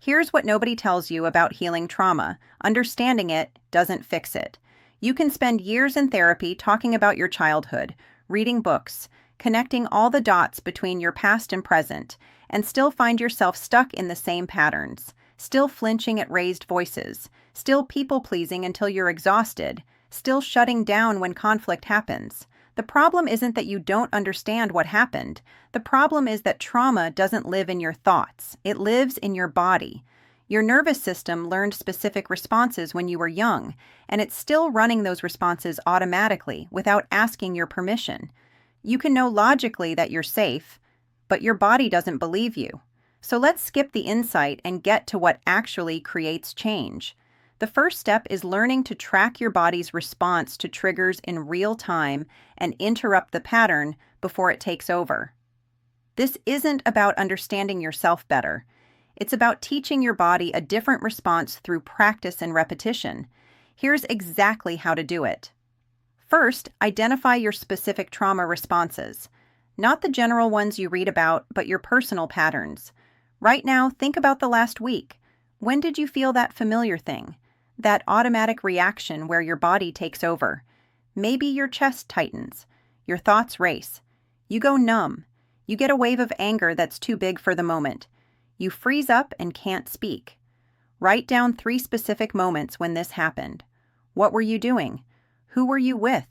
Here's what nobody tells you about healing trauma. Understanding it doesn't fix it. You can spend years in therapy talking about your childhood, reading books, connecting all the dots between your past and present, and still find yourself stuck in the same patterns, still flinching at raised voices, still people-pleasing until you're exhausted, still shutting down when conflict happens. The problem isn't that you don't understand what happened. The problem is that trauma doesn't live in your thoughts. It lives in your body. Your nervous system learned specific responses when you were young, and it's still running those responses automatically without asking your permission. You can know logically that you're safe, but your body doesn't believe you. So let's skip the insight and get to what actually creates change. The first step is learning to track your body's response to triggers in real time and interrupt the pattern before it takes over. This isn't about understanding yourself better. It's about teaching your body a different response through practice and repetition. Here's exactly how to do it. First, identify your specific trauma responses. Not the general ones you read about, but your personal patterns. Right now, think about the last week. When did you feel that familiar thing? That automatic reaction where your body takes over. Maybe your chest tightens. Your thoughts race. You go numb. You get a wave of anger that's too big for the moment. You freeze up and can't speak. Write down 3 specific moments when this happened. What were you doing? Who were you with?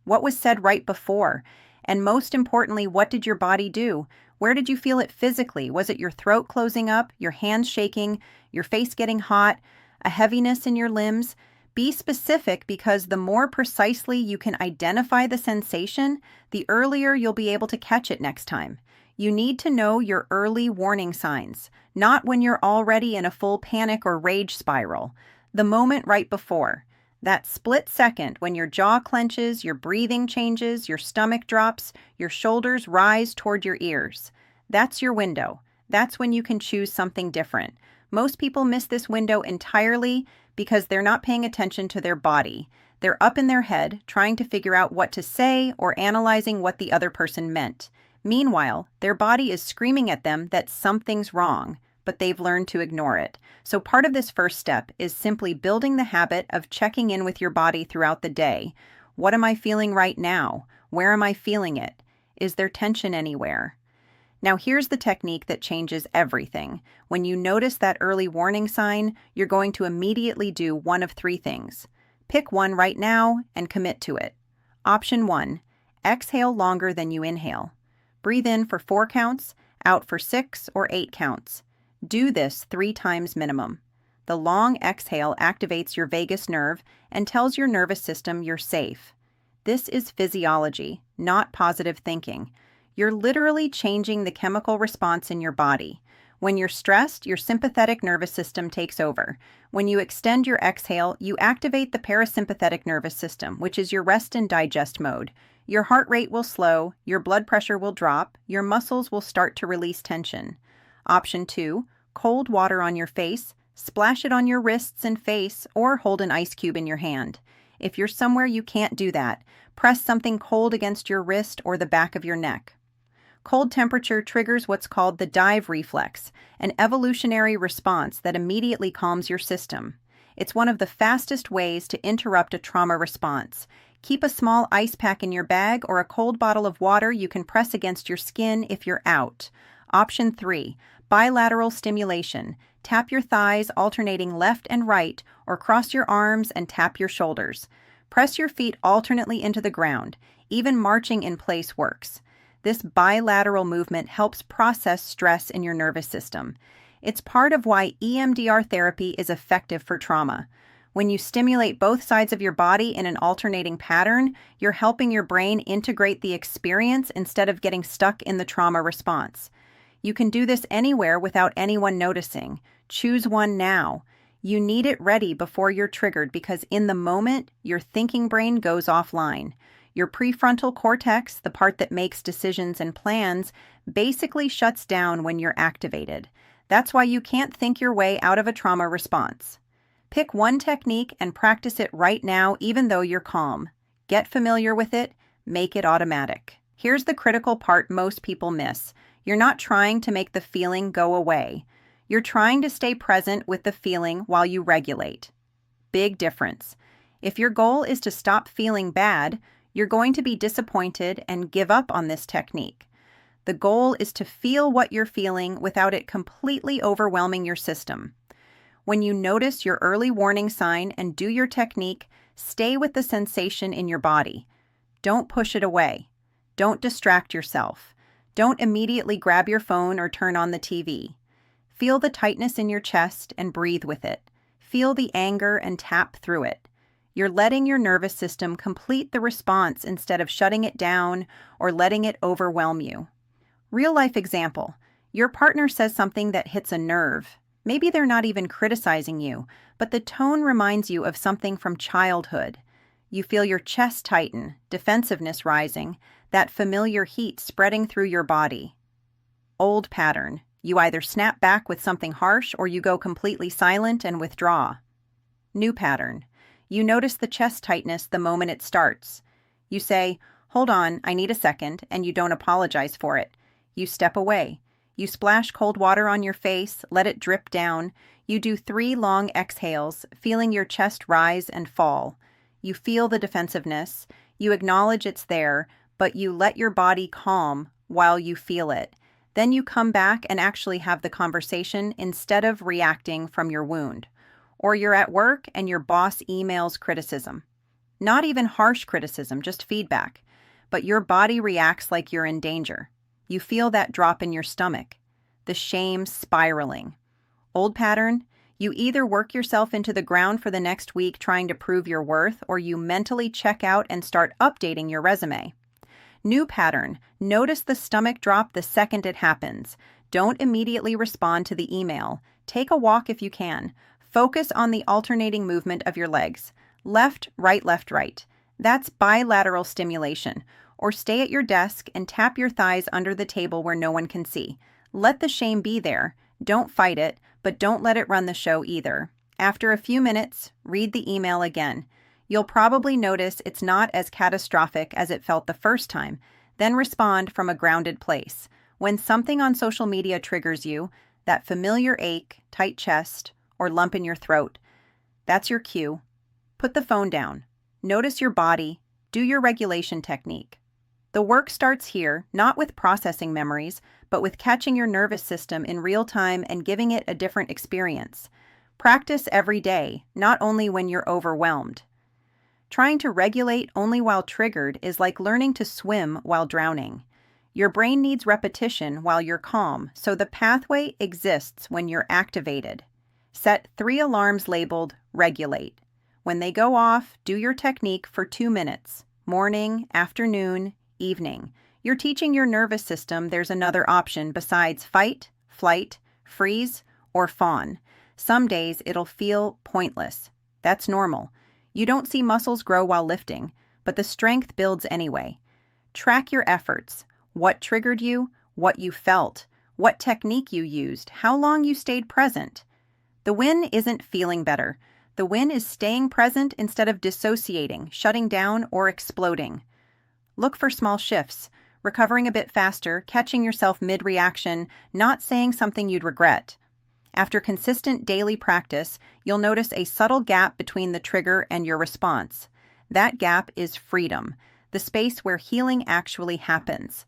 What was said right before? And most importantly, what did your body do? Where did you feel it physically? Was it your throat closing up, your hands shaking, your face getting hot, a heaviness in your limbs? Be specific, because the more precisely you can identify the sensation, the earlier you'll be able to catch it next time. You need to know your early warning signs, not when you're already in a full panic or rage spiral. The moment right before. That split second when your jaw clenches, your breathing changes, your stomach drops, your shoulders rise toward your ears. That's your window. That's when you can choose something different. Most people miss this window entirely because they're not paying attention to their body. They're up in their head, trying to figure out what to say or analyzing what the other person meant. Meanwhile, their body is screaming at them that something's wrong, but they've learned to ignore it. So part of this first step is simply building the habit of checking in with your body throughout the day. What am I feeling right now? Where am I feeling it? Is there tension anywhere? Now here's the technique that changes everything. When you notice that early warning sign, you're going to immediately do one of 3 things. Pick one right now and commit to it. Option 1, exhale longer than you inhale. Breathe in for 4 counts, out for 6 or 8 counts. Do this 3 times minimum. The long exhale activates your vagus nerve and tells your nervous system you're safe. This is physiology, not positive thinking. You're literally changing the chemical response in your body. When you're stressed, your sympathetic nervous system takes over. When you extend your exhale, you activate the parasympathetic nervous system, which is your rest and digest mode. Your heart rate will slow, your blood pressure will drop, your muscles will start to release tension. Option 2, cold water on your face, splash it on your wrists and face, or hold an ice cube in your hand. If you're somewhere you can't do that, press something cold against your wrist or the back of your neck. Cold temperature triggers what's called the dive reflex, an evolutionary response that immediately calms your system. It's one of the fastest ways to interrupt a trauma response. Keep a small ice pack in your bag or a cold bottle of water you can press against your skin if you're out. Option 3, bilateral stimulation. Tap your thighs, alternating left and right, or cross your arms and tap your shoulders. Press your feet alternately into the ground. Even marching in place works. This bilateral movement helps process stress in your nervous system. It's part of why EMDR therapy is effective for trauma. When you stimulate both sides of your body in an alternating pattern, you're helping your brain integrate the experience instead of getting stuck in the trauma response. You can do this anywhere without anyone noticing. Choose one now. You need it ready before you're triggered, because in the moment, your thinking brain goes offline. Your prefrontal cortex, the part that makes decisions and plans, basically shuts down when you're activated. That's why you can't think your way out of a trauma response. Pick one technique and practice it right now, even though you're calm. Get familiar with it, make it automatic. Here's the critical part most people miss. You're not trying to make the feeling go away. You're trying to stay present with the feeling while you regulate. Big difference. If your goal is to stop feeling bad, you're going to be disappointed and give up on this technique. The goal is to feel what you're feeling without it completely overwhelming your system. When you notice your early warning sign and do your technique, stay with the sensation in your body. Don't push it away. Don't distract yourself. Don't immediately grab your phone or turn on the TV. Feel the tightness in your chest and breathe with it. Feel the anger and tap through it. You're letting your nervous system complete the response instead of shutting it down or letting it overwhelm you. Real-life example. Your partner says something that hits a nerve. Maybe they're not even criticizing you, but the tone reminds you of something from childhood. You feel your chest tighten, defensiveness rising, that familiar heat spreading through your body. Old pattern. You either snap back with something harsh or you go completely silent and withdraw. New pattern. You notice the chest tightness the moment it starts. You say, "Hold on, I need a second," and you don't apologize for it. You step away. You splash cold water on your face, let it drip down. You do 3 long exhales, feeling your chest rise and fall. You feel the defensiveness. You acknowledge it's there, but you let your body calm while you feel it. Then you come back and actually have the conversation instead of reacting from your wound. Or you're at work and your boss emails criticism. Not even harsh criticism, just feedback. But your body reacts like you're in danger. You feel that drop in your stomach. The shame spiraling. Old pattern, you either work yourself into the ground for the next week trying to prove your worth, or you mentally check out and start updating your resume. New pattern, notice the stomach drop the second it happens. Don't immediately respond to the email. Take a walk if you can. Focus on the alternating movement of your legs. Left, right. That's bilateral stimulation. Or stay at your desk and tap your thighs under the table where no one can see. Let the shame be there. Don't fight it, but don't let it run the show either. After a few minutes, read the email again. You'll probably notice it's not as catastrophic as it felt the first time. Then respond from a grounded place. When something on social media triggers you, that familiar ache, tight chest, or lump in your throat, that's your cue. Put the phone down. Notice your body. Do your regulation technique. The work starts here, not with processing memories, but with catching your nervous system in real time and giving it a different experience. Practice every day, not only when you're overwhelmed. Trying to regulate only while triggered is like learning to swim while drowning. Your brain needs repetition while you're calm, so the pathway exists when you're activated. Set 3 alarms labeled regulate. When they go off, do your technique for 2 minutes. Morning, afternoon, evening. You're teaching your nervous system there's another option besides fight, flight, freeze, or fawn. Some days it'll feel pointless. That's normal. You don't see muscles grow while lifting, but the strength builds anyway. Track your efforts. What triggered you, what you felt, what technique you used, how long you stayed present. The win isn't feeling better. The win is staying present instead of dissociating, shutting down, or exploding. Look for small shifts, recovering a bit faster, catching yourself mid-reaction, not saying something you'd regret. After consistent daily practice, you'll notice a subtle gap between the trigger and your response. That gap is freedom, the space where healing actually happens.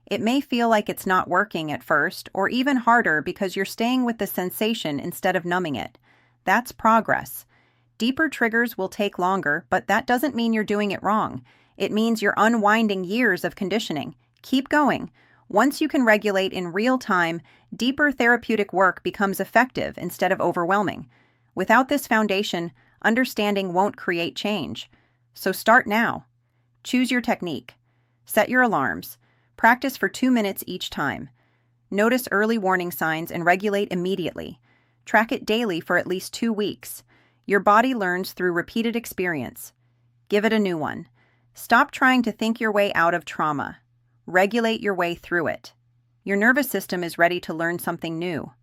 It may feel like it's not working at first, or even harder because you're staying with the sensation instead of numbing it. That's progress. Deeper triggers will take longer, but that doesn't mean you're doing it wrong. It means you're unwinding years of conditioning. Keep going. Once you can regulate in real time, deeper therapeutic work becomes effective instead of overwhelming. Without this foundation, understanding won't create change. So start now. Choose your technique. Set your alarms. Practice for 2 minutes each time. Notice early warning signs and regulate immediately. Track it daily for at least 2 weeks. Your body learns through repeated experience. Give it a new one. Stop trying to think your way out of trauma. Regulate your way through it. Your nervous system is ready to learn something new.